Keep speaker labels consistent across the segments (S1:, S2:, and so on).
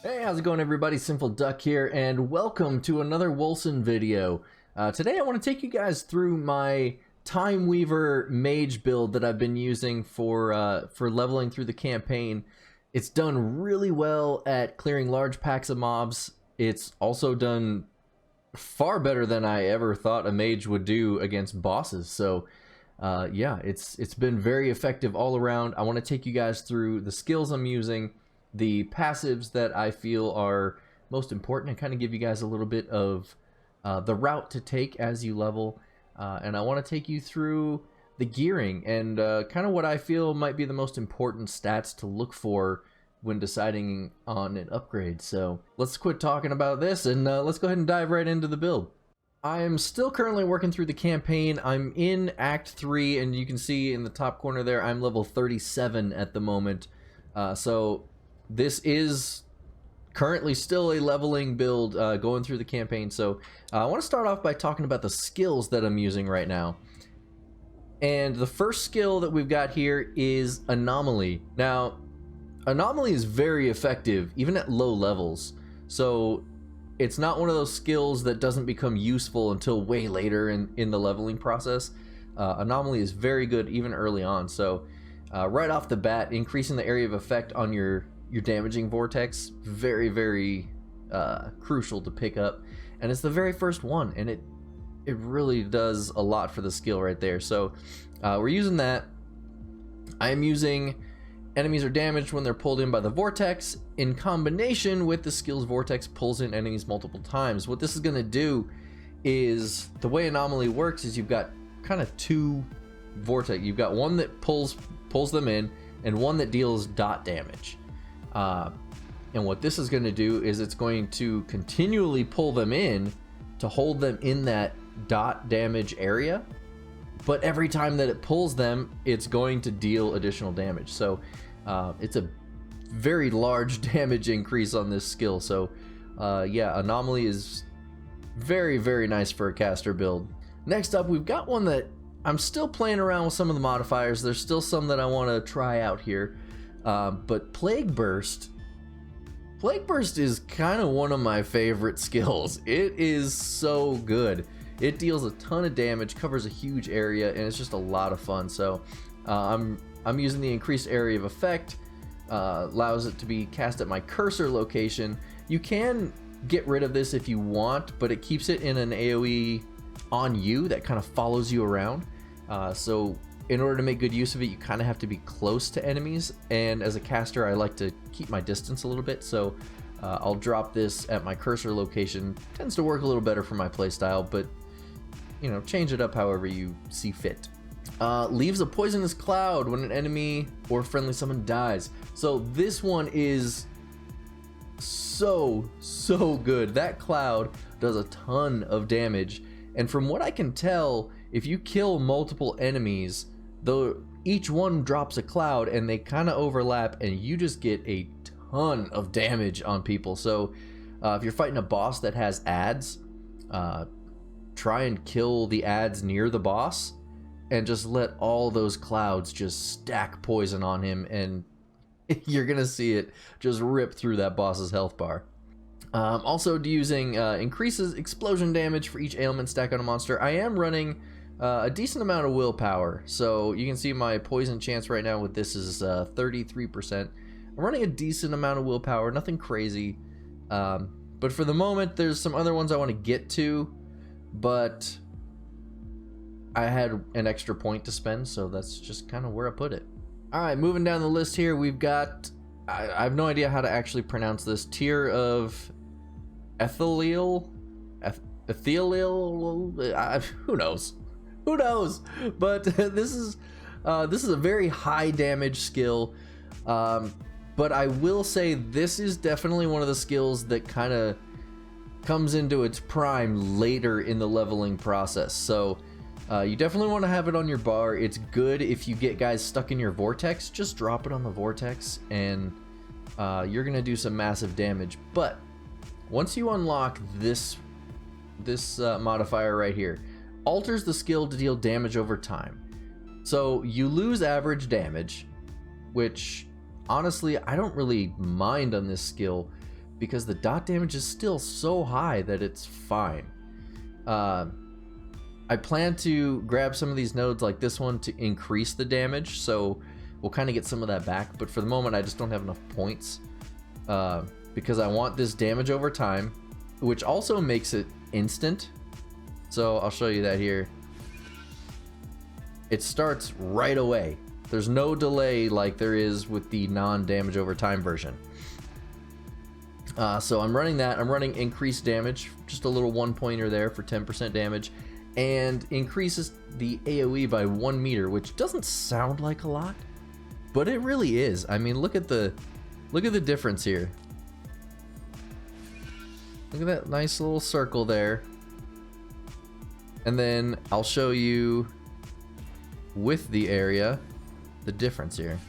S1: Hey, how's it going everybody? Sinful Duck here, and welcome to another Wolcen video. Today I want to take you guys through my TimeWeaver Mage build that I've been using for leveling through the campaign. It's done really well at clearing large packs of mobs. It's also done far better than I ever thought a mage would do against bosses. So yeah, it's been very effective all around. I want to take you guys through the skills I'm using, the passives that I feel are most important, and kind of give you guys a little bit of the route to take as you level. And I want to take you through the gearing and kind of what I feel might be the most important stats to look for when deciding on an upgrade. So let's quit talking about this and let's go ahead and dive right into the build. I am still currently working through the campaign. I'm in Act 3, and you can see in the top corner there, I'm level 37 at the moment. So this is currently still a leveling build going through the campaign. So I want to start off by talking about the skills that I'm using right now. And the first skill that we've got here is Anomaly. Now, Anomaly is very effective even at low levels. So it's not one of those skills that doesn't become useful until way later in the leveling process. Anomaly is very good even early on. So right off the bat, increasing the area of effect on your damaging vortex, very crucial to pick up, and it's the very first one, and it really does a lot for the skill right there. So we're using that. I am using enemies are damaged when they're pulled in by the vortex in combination with the skill's vortex pulls in enemies multiple times. What this is going to do is, the way Anomaly works is you've got kind of two vortex. You've got one that pulls them in and one that deals dot damage. And what this is going to do is it's going to continually pull them in to hold them in that dot damage area, but every time that it pulls them, it's going to deal additional damage. So it's a very large damage increase on this skill. So yeah, Anomaly is very nice for a caster build. Next up, we've got one that I'm still playing around with some of the modifiers. There's still some that I want to try out here. But Plague Burst is kind of one of my favorite skills. It is so good. It deals a ton of damage, covers a huge area, and it's just a lot of fun. So I'm using the increased area of effect, allows it to be cast at my cursor location. You can get rid of this if you want, but it keeps it in an AoE on you that kind of follows you around. So in order to make good use of it, you kind of have to be close to enemies, and as a caster I like to keep my distance a little bit, so I'll drop this at my cursor location. Tends to work a little better for my playstyle, but you know, change it up however you see fit. Leaves a poisonous cloud when an enemy or friendly summon dies. So this one is so good. That cloud does a ton of damage, and from what I can tell, if you kill multiple enemies, though, each one drops a cloud and they kind of overlap, and you just get a ton of damage on people. So if you're fighting a boss that has adds, try and kill the adds near the boss and just let all those clouds just stack poison on him, and you're gonna see it just rip through that boss's health bar. Also using increases explosion damage for each ailment stack on a monster. I am running a decent amount of willpower, so you can see my poison chance right now with this is 33%. I'm running a decent amount of willpower, nothing crazy, but for the moment there's some other ones I want to get to, but I had an extra point to spend, so that's just kind of where I put it. Alright, moving down the list here, we've got, I have no idea how to actually pronounce this, tier of Ethereal, who knows? Who knows? But this is a very high damage skill. But I will say this is definitely one of the skills that kind of comes into its prime later in the leveling process. So you definitely want to have it on your bar. It's good if you get guys stuck in your vortex. Just drop it on the vortex, and you're gonna do some massive damage. But once you unlock this modifier right here, alters the skill to deal damage over time. So you lose average damage, which honestly I don't really mind on this skill, because the dot damage is still so high that it's fine. I plan to grab some of these nodes like this one to increase the damage, so we'll kind of get some of that back, but for the moment I just don't have enough points because I want this damage over time, which also makes it instant. So I'll show you that here. It starts right away. There's no delay like there is with the non-damage over time version. So I'm running that. I'm running increased damage, just a little 1-pointer there for 10% damage, and increases the AoE by 1 meter, which doesn't sound like a lot, but it really is. I mean, look at the difference here. Look at that nice little circle there. And then I'll show you with the area the difference here.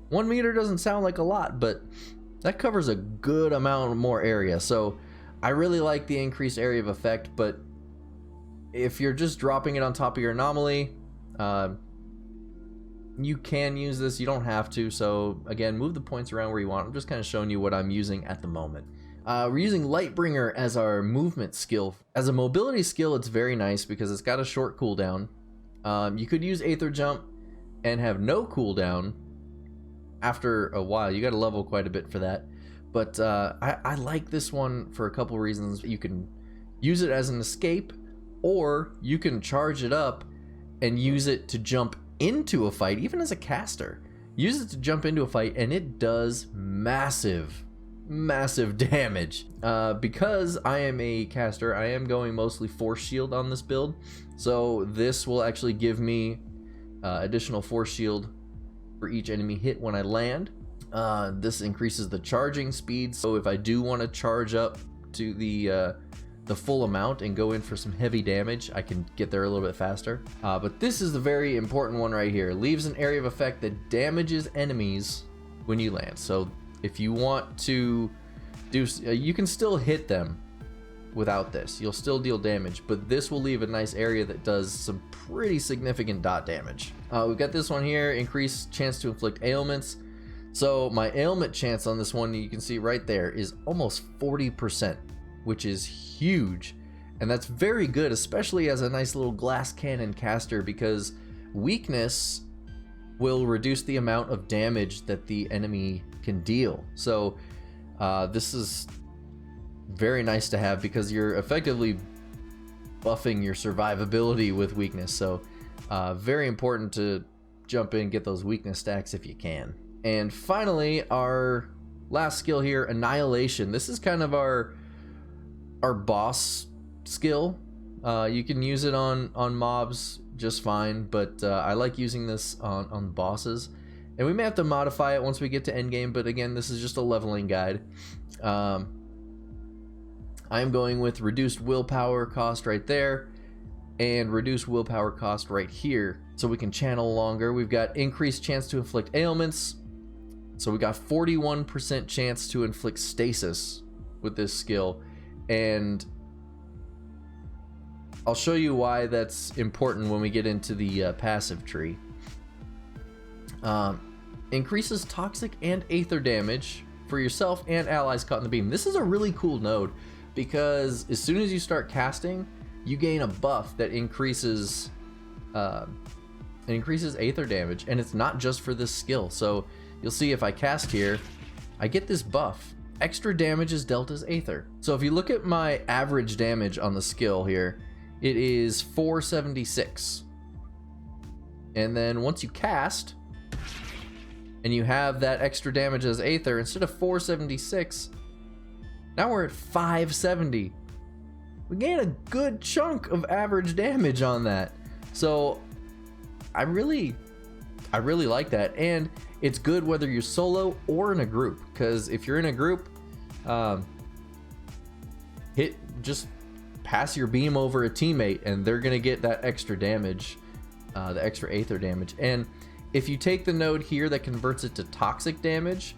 S1: 1 meter doesn't sound like a lot, but that covers a good amount more area. So I really like the increased area of effect, but if you're just dropping it on top of your anomaly, you can use this. You don't have to. So again, move the points around where you want. I'm just kind of showing you what I'm using at the moment. We're using Lightbringer as our movement skill. As a mobility skill, it's very nice because it's got a short cooldown. You could use Aether Jump and have no cooldown after a while. You got to level quite a bit for that. But I like this one for a couple reasons. You can use it as an escape, or you can charge it up and use it to jump into a fight, even as a caster. Use it to jump into a fight and it does massive damage. Because I am a caster, I am going mostly force shield on this build, so this will actually give me additional force shield for each enemy hit when I land. This increases the charging speed, so if I do want to charge up to the full amount and go in for some heavy damage, I can get there a little bit faster. But this is the very important one right here. Leaves an area of effect that damages enemies when you land. So if you want to do, you can still hit them without this. You'll still deal damage, but this will leave a nice area that does some pretty significant dot damage. We've got this one here, increased chance to inflict ailments. So my ailment chance on this one, you can see right there, is almost 40%, which is huge. And that's very good, especially as a nice little glass cannon caster, because weakness will reduce the amount of damage that the enemy can deal. So this is very nice to have because you're effectively buffing your survivability with weakness. So very important to jump in and get those weakness stacks if you can. And finally, our last skill here, Annihilation. This is kind of our boss skill. You can use it on mobs just fine, but I like using this on bosses. And we may have to modify it once we get to endgame, but again, this is just a leveling guide. I'm going with reduced willpower cost right there, and reduced willpower cost right here, so we can channel longer. We've got increased chance to inflict ailments, so we got 41% chance to inflict stasis with this skill, and I'll show you why that's important when we get into the passive tree. Increases toxic and aether damage for yourself and allies caught in the beam. This is a really cool node because as soon as you start casting, you gain a buff that increases aether damage, and it's not just for this skill. So you'll see if I cast here, I get this buff. Extra damage is dealt as aether. So if you look at my average damage on the skill here, it is 476. And then once you cast and you have that extra damage as aether, instead of 476, now we're at 570. We gain a good chunk of average damage on that. So I really like that, and it's good whether you're solo or in a group, because if you're in a group, just pass your beam over a teammate and they're gonna get that extra damage, the extra aether damage. And if you take the node here that converts it to toxic damage,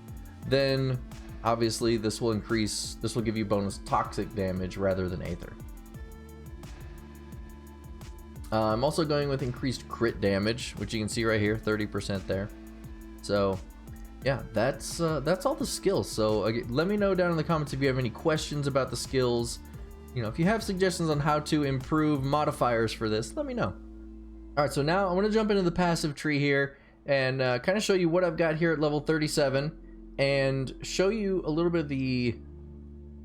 S1: then obviously this will give you bonus toxic damage rather than aether. I'm also going with increased crit damage, which you can see right here, 30% there. So yeah, that's all the skills. So let me know down in the comments if you have any questions about the skills. You know, if you have suggestions on how to improve modifiers for this, let me know. All right, so now I want to jump into the passive tree here and kind of show you what I've got here at level 37 and show you a little bit of the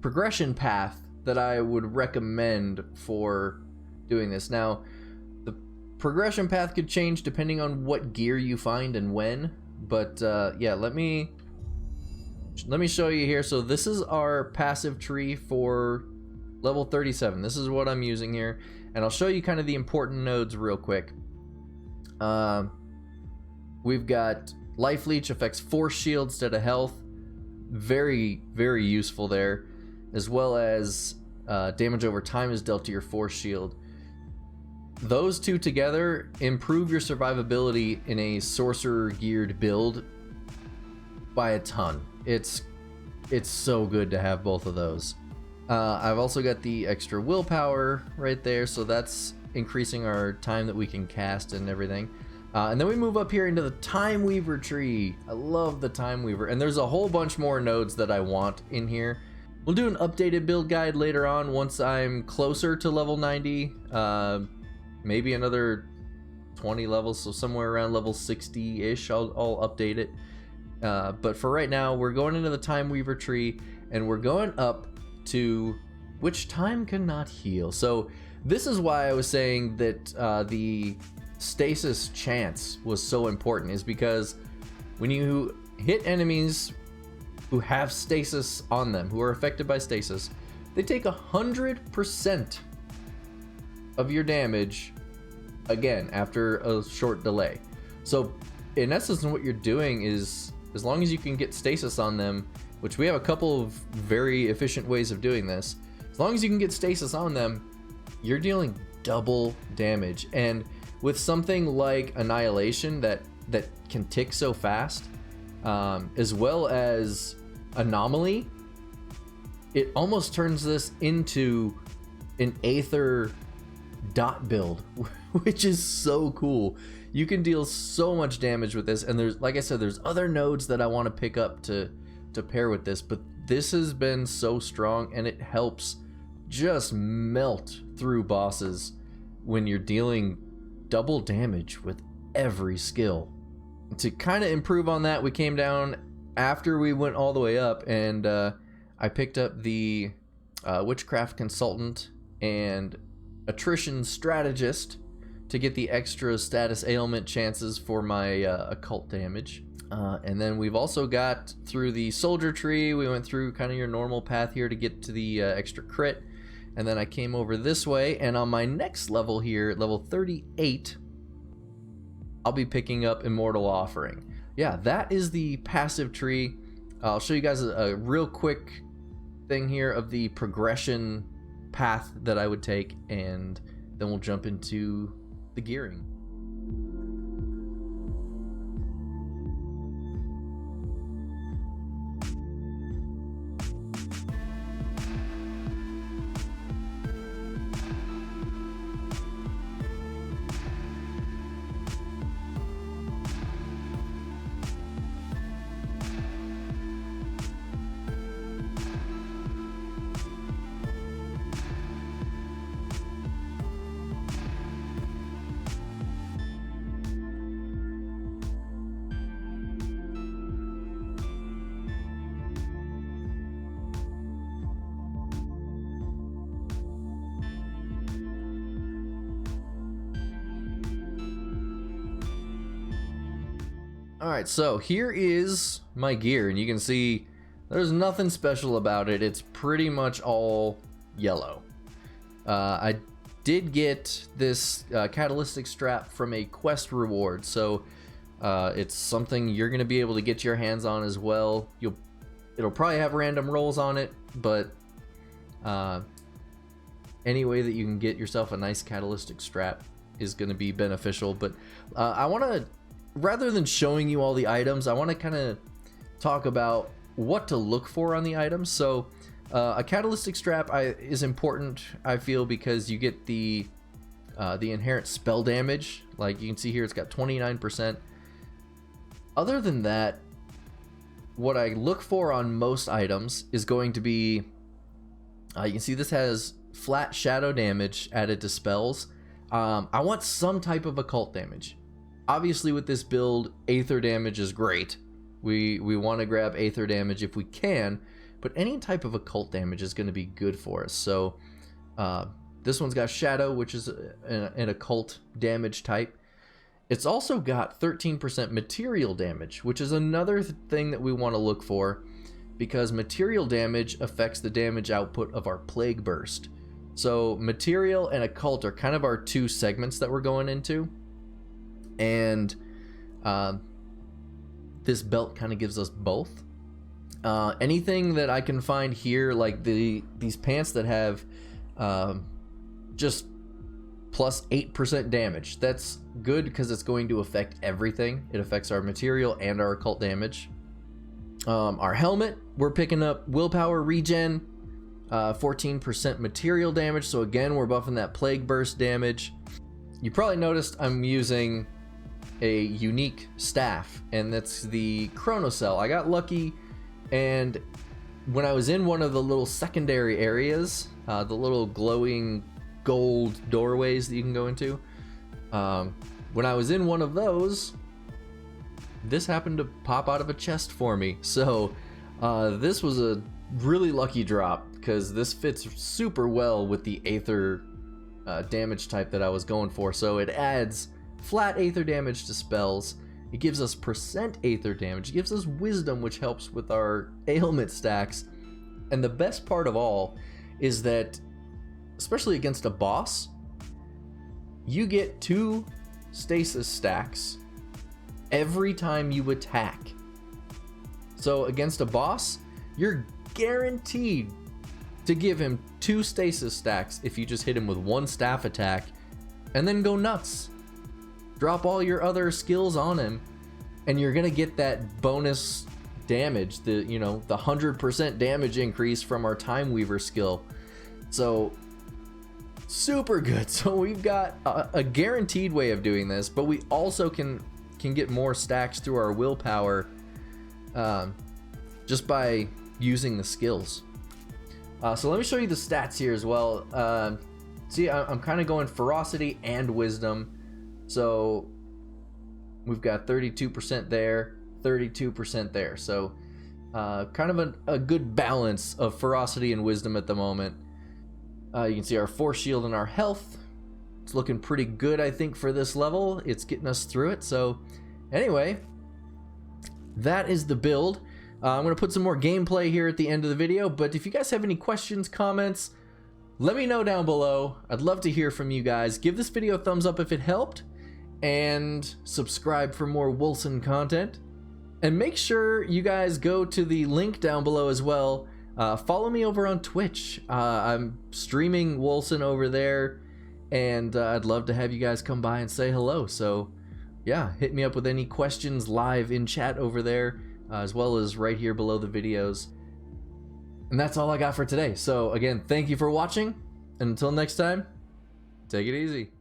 S1: progression path that I would recommend for doing this. Now, the progression path could change depending on what gear you find and when, but yeah, let me show you here. So this is our passive tree for level 37. This is what I'm using here, and I'll show you kind of the important nodes real quick. We've got Life Leech, affects force shield instead of health. Very, very useful there. As well as damage over time is dealt to your force shield. Those two together improve your survivability in a sorcerer geared build by a ton. It's so good to have both of those. I've also got the extra willpower right there, so that's increasing our time that we can cast and everything. And then we move up here into the TimeWeaver tree. I love the TimeWeaver, and there's a whole bunch more nodes that I want in here. We'll do an updated build guide later on once I'm closer to level 90. Maybe another 20 levels, so somewhere around level 60-ish, I'll update it. But for right now, we're going into the TimeWeaver tree, and we're going up to which time cannot heal. So this is why I was saying that the stasis chance was so important, is because when you hit enemies who have stasis on them, who are affected by stasis, they take 100% of your damage again after a short delay. So in essence, what you're doing is, as long as you can get stasis on them, which we have a couple of very efficient ways of doing this, as long as you can get stasis on them, you're dealing double damage. And with something like Annihilation that can tick so fast, as well as Anomaly, it almost turns this into an Aether dot build, which is so cool. You can deal so much damage with this, and there's, like I said, there's other nodes that I want to pick up to pair with this, but this has been so strong, and it helps just melt through bosses when you're dealing double damage with every skill. To kind of improve on that, we came down after we went all the way up, and I picked up the Witchcraft Consultant and Attrition Strategist to get the extra status ailment chances for my occult damage. And then we've also got through the Soldier Tree, we went through kind of your normal path here to get to the extra crit. And then I came over this way, and on my next level here, level 38, I'll be picking up Immortal Offering. Yeah, that is the passive tree. I'll show you guys a real quick thing here of the progression path that I would take, and then we'll jump into the gearing. Alright, so here is my gear, and you can see there's nothing special about it. It's pretty much all yellow. I did get this catalytic strap from a quest reward, so it's something you're going to be able to get your hands on as well. It'll probably have random rolls on it, but any way that you can get yourself a nice catalytic strap is going to be beneficial. But I want to, rather than showing you all the items, I want to kind of talk about what to look for on the items. So a catalytic strap is important, I feel, because you get the inherent spell damage. Like you can see here, it's got 29%. Other than that, what I look for on most items is going to be, you can see this has flat shadow damage added to spells. I want some type of occult damage. Obviously with this build, Aether damage is great. We want to grab Aether damage if we can, but any type of occult damage is going to be good for us. So this one's got Shadow, which is an occult damage type. It's also got 13% material damage, which is another thing that we want to look for, because material damage affects the damage output of our Plague Burst. So material and occult are kind of our two segments that we're going into, and this belt kind of gives us both. Anything that I can find here, like these pants that have just plus 8% damage, that's good because it's going to affect everything. It affects our material and our occult damage. Our helmet, we're picking up willpower regen, 14% material damage, so again we're buffing that Plague Burst damage. You probably noticed I'm using a unique staff, and that's the Chronocell. I got lucky, and when I was in one of the little secondary areas, the little glowing gold doorways that you can go into, when I was in one of those, this happened to pop out of a chest for me. So this was a really lucky drop, because this fits super well with the Aether damage type that I was going for. So it adds flat Aether damage to spells, it gives us percent Aether damage, it gives us wisdom, which helps with our ailment stacks, and the best part of all is that, especially against a boss, you get 2 stasis stacks every time you attack. So against a boss, you're guaranteed to give him 2 stasis stacks if you just hit him with 1 staff attack, and then go nuts. Drop all your other skills on him, and you're gonna get that bonus damage, the 100% damage increase from our TimeWeaver skill. So super good. So we've got a guaranteed way of doing this, but we also can get more stacks through our willpower just by using the skills. So let me show you the stats here as well. See, I'm kind of going ferocity and wisdom. So we've got 32% there, 32% there. So kind of a good balance of ferocity and wisdom at the moment. You can see our force shield and our health. It's looking pretty good, I think, for this level. It's getting us through it. So anyway, that is the build. I'm going to put some more gameplay here at the end of the video, but if you guys have any questions, comments, let me know down below. I'd love to hear from you guys. Give this video a thumbs up if it helped, and subscribe for more Wolcen content. And make sure you guys go to the link down below as well. Follow me over on Twitch. I'm streaming Wolcen over there, and I'd love to have you guys come by and say hello. So yeah, hit me up with any questions live in chat over there, as well as right here below the videos. And that's all I got for today. So again, thank you for watching, and until next time, take it easy.